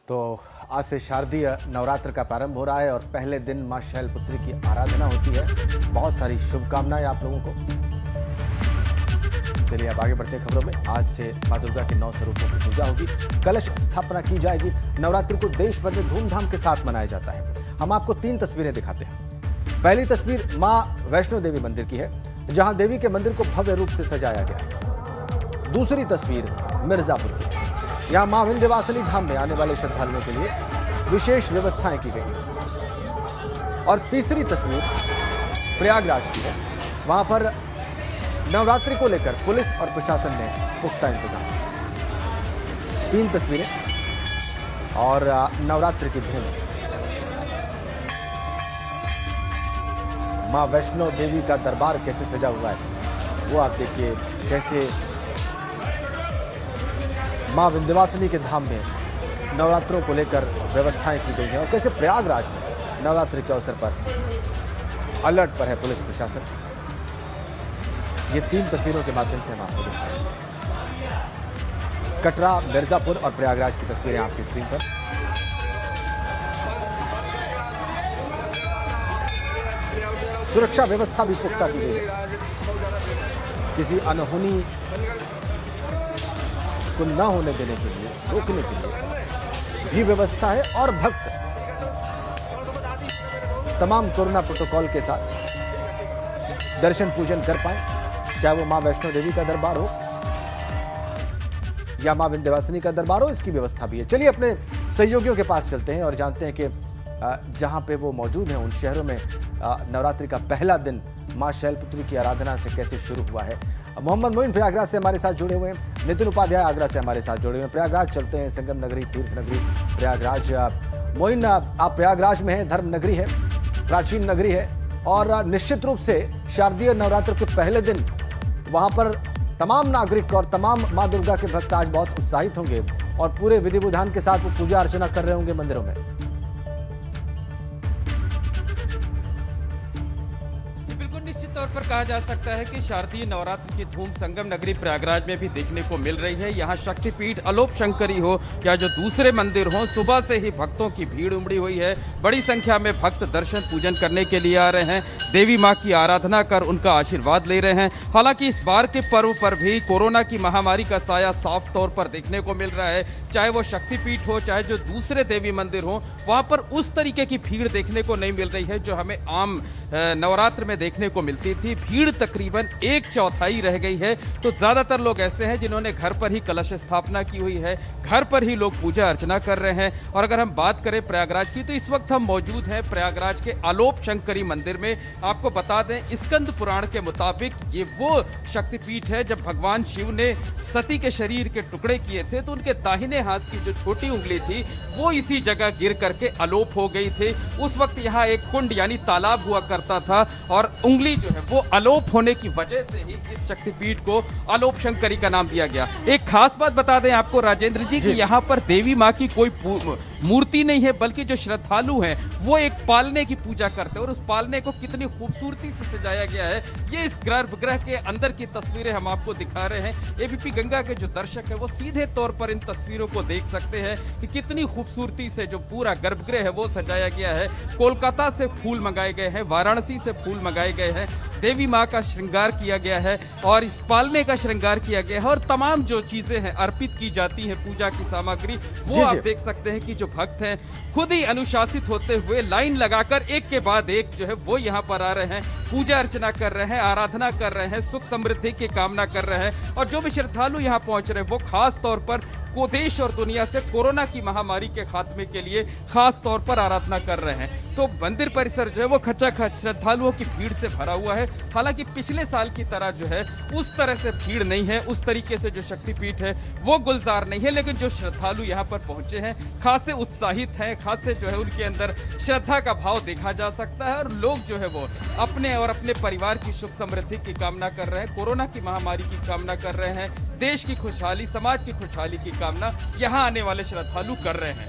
तो आज से शारदीय नवरात्र का प्रारंभ हो रहा है और पहले दिन मां शैलपुत्री की आराधना होती है। बहुत सारी शुभकामनाएं आप लोगों को। चलिए अब आगे बढ़ते हैं खबरों में। आज से मां दुर्गा के 9 स्वरूपों की पूजा होगी, कलश स्थापना की जाएगी। नवरात्रि को देश भर में धूमधाम के साथ मनाया जाता है। हम आपको 3 तस्वीरें दिखाते हैं। पहली तस्वीर मां वैष्णो देवी मंदिर की है, जहां देवी के मंदिर को भव्य रूप से सजाया गया है। दूसरी तस्वीर मिर्जापुर की, यहाँ मां विंध्यवासिनी धाम में आने वाले श्रद्धालुओं के लिए विशेष व्यवस्थाएं की गई हैं। और तीसरी तस्वीर प्रयागराज की है, वहां पर नवरात्रि को लेकर पुलिस और प्रशासन ने पुख्ता इंतजाम। 3 तस्वीरें और नवरात्रि की धूम। मां वैष्णो देवी का दरबार कैसे सजा हुआ है वो आप देखिए। कैसे मां विंध्यवासिनी के धाम में नवरात्रों को लेकर व्यवस्थाएं की गई हैं और कैसे प्रयागराज में नवरात्रि के अवसर पर अलर्ट पर है पुलिस प्रशासन। ये 3 तस्वीरों के माध्यम से हम आपको दिखाते हैं। कटरा, मिर्जापुर और प्रयागराज की तस्वीरें आपकी स्क्रीन पर। सुरक्षा व्यवस्था भी पुख्ता की गई है। किसी अनहोनी को न होने देने के लिए, रोकने के लिए भी व्यवस्था है और भक्त तमाम कोरोना प्रोटोकॉल के साथ दर्शन पूजन कर पाए, चाहे वो मां वैष्णो देवी का दरबार हो या मां विंध्यवासिनी का दरबार हो, इसकी व्यवस्था भी है। चलिए अपने सहयोगियों के पास चलते हैं और जानते हैं कि जहां पे वो मौजूद हैं उन शहरों में नवरात्रि का पहला दिन मां शैलपुत्री की आराधना से कैसे शुरू हुआ है। मोहम्मद मोइन प्रयागराज से हमारे साथ जुड़े हुए हैं, नितिन उपाध्याय आगरा से हमारे साथ जुड़े हुए हैं। प्रयागराज चलते हैं, संगम नगरी, तीर्थ नगरी प्रयागराज। मोइन, आप प्रयागराज में हैं, धर्म नगरी है, प्राचीन नगरी है और निश्चित रूप से शारदीय नवरात्र के पहले दिन वहां पर तमाम नागरिक और तमाम मां दुर्गा के भक्त आज बहुत उत्साहित होंगे और पूरे विधि विधान के साथ वो पूजा अर्चना कर रहे होंगे मंदिरों में। निश्चित तौर पर कहा जा सकता है कि शारदीय नवरात्र की धूम संगम नगरी प्रयागराज में भी देखने को मिल रही है। यहाँ शक्तिपीठ अलोप शंकरी हो या जो दूसरे मंदिर हो, सुबह से ही भक्तों की भीड़ उमड़ी हुई है। बड़ी संख्या में भक्त दर्शन पूजन करने के लिए आ रहे हैं, देवी माँ की आराधना कर उनका आशीर्वाद ले रहे हैं। हालांकि इस बार के पर्व पर भी कोरोना की महामारी का साया साफ तौर पर देखने को मिल रहा है। चाहे वो शक्तिपीठ हो, चाहे जो दूसरे देवी मंदिर हो, वहाँ पर उस तरीके की भीड़ देखने को नहीं मिल रही है जो हमें आम नवरात्र में देखने को मिलती थी। भीड़ तकरीबन 1/4 रह गई है। तो ज्यादातर लोग ऐसे हैं जिन्होंने घर पर ही कलश स्थापना की हुई है, घर पर ही लोग पूजा अर्चना कर रहे हैं। और अगर हम बात करें प्रयागराज की, तो इस वक्त हम मौजूद हैं प्रयागराज के अलोप शंकरी मंदिर में। आपको बता दें, स्कंद पुराण के मुताबिक ये वो शक्तिपीठ है जब भगवान शिव ने सती के शरीर के टुकड़े किए थे तो उनके दाहिने हाथ की जो छोटी उंगली थी वो इसी जगह गिर करके अलोप हो गई थी। उस वक्त यहाँ एक कुंड यानी तालाब हुआ करता था और उंगली जो है वो अलोप होने की वजह से ही इस शक्तिपीठ को अलोप शंकरी का नाम दिया गया। एक खास बात बता दें आपको राजेंद्र जी कि यहाँ पर देवी माँ की कोई मूर्ति नहीं है, बल्कि जो श्रद्धालु हैं वो एक पालने की पूजा करते हैं और उस पालने को कितनी खूबसूरती से सजाया गया है। ये इस गर्भगृह के अंदर की तस्वीरें हम आपको दिखा रहे हैं। एबीपी गंगा के जो दर्शक है वो सीधे तौर पर इन तस्वीरों को देख सकते हैं कि कितनी खूबसूरती से जो पूरा गर्भगृह है वो सजाया गया है। कोलकाता से फूल मंगाए गए हैं, वाराणसी से फूल मंगाए गए हैं, देवी माँ का श्रृंगार किया गया है और इस पालने का श्रृंगार किया गया है और तमाम जो चीजें हैं अर्पित की जाती हैं, पूजा की सामग्री, वो आप देख सकते हैं कि जो भक्त हैं खुद ही अनुशासित होते हुए लाइन लगाकर एक के बाद एक जो है वो यहाँ पर आ रहे हैं, पूजा अर्चना कर रहे हैं, आराधना कर रहे हैं, सुख समृद्धि की कामना कर रहे हैं। और जो भी श्रद्धालु यहाँ पहुंच रहे हैं वो खास तौर पर को देश और दुनिया से कोरोना की महामारी के खात्मे के लिए खास तौर पर आराधना कर रहे हैं। तो मंदिर परिसर जो है वो खचाखच श्रद्धालुओं की भीड़ से भरा हुआ है। हालांकि पिछले साल की तरह जो है उस तरह से भीड़ नहीं है, उस तरीके से जो शक्तिपीठ है वो गुलजार नहीं है, लेकिन जो श्रद्धालु यहाँ पर पहुंचे हैं खासे उत्साहित हैं, खासे जो है उनके अंदर श्रद्धा का भाव देखा जा सकता है और लोग जो है वो अपने और अपने परिवार की सुख समृद्धि की कामना कर रहे हैं, कोरोना की महामारी की कामना कर रहे हैं, देश की खुशहाली, समाज की खुशहाली की कामना यहाँ आने वाले श्रद्धालु कर रहे हैं।